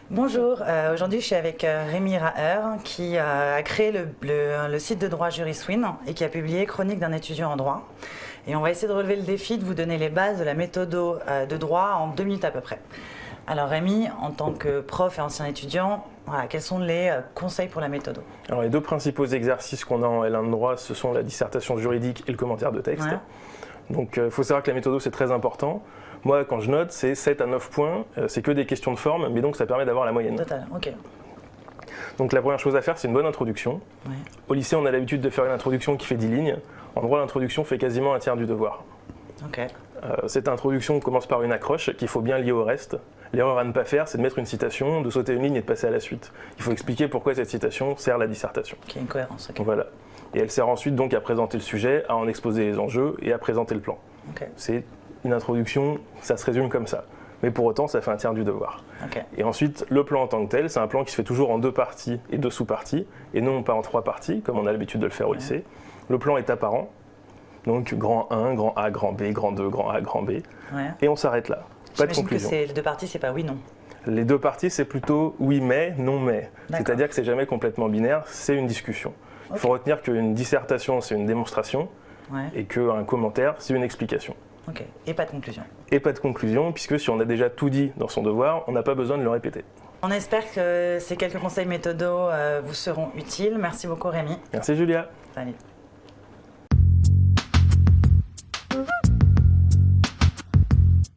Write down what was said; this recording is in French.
Bonjour, aujourd'hui je suis avec Rémi Raher qui a créé le site de droit JurisWin et qui a publié Chronique d'un étudiant en droit. Et on va essayer de relever le défi de vous donner les bases de la méthode de droit en 2 minutes à peu près. Alors Rémi, en tant que prof et ancien étudiant, voilà, quels sont les conseils pour la méthode? Alors les deux principaux exercices qu'on a en L1 de droit, ce sont la dissertation juridique et le commentaire de texte. Ouais. Donc il faut savoir que la méthode c'est très important. Moi, quand je note, c'est 7 à 9 points, c'est que des questions de forme, mais donc ça permet d'avoir la moyenne. Total, ok. Donc la première chose à faire, c'est une bonne introduction. Ouais. Au lycée, on a l'habitude de faire une introduction qui fait 10 lignes. En droit, l'introduction fait quasiment un tiers du devoir. Okay. Cette introduction commence par une accroche qu'il faut bien lier au reste. L'erreur à ne pas faire, c'est de mettre une citation, de sauter une ligne et de passer à la suite. Il faut expliquer pourquoi cette citation sert à la dissertation. Il y a une cohérence. Okay. Voilà. Et elle sert ensuite donc à présenter le sujet, à en exposer les enjeux et à présenter le plan. Okay. C'est une introduction, ça se résume comme ça. Mais pour autant, ça fait un tiers du devoir. Okay. Et ensuite, le plan en tant que tel, c'est un plan qui se fait toujours en 2 parties et 2 sous-parties, et non pas en 3 parties, comme on a l'habitude de le faire au lycée. Le plan est apparent, donc grand 1, grand A, grand B, grand 2, grand A, grand B, et on s'arrête là. Pas de conclusion. Que les 2 parties, c'est pas oui, non. Les 2 parties, c'est plutôt oui, mais, non, mais. C'est-à-dire que c'est jamais complètement binaire, c'est une discussion. Il faut retenir qu'une dissertation, c'est une démonstration, et qu'un commentaire, c'est une explication. Ok, et pas de conclusion. Et pas de conclusion, puisque si on a déjà tout dit dans son devoir, on n'a pas besoin de le répéter. On espère que ces quelques conseils méthodos vous seront utiles. Merci beaucoup Rémi. Merci Julia. Salut.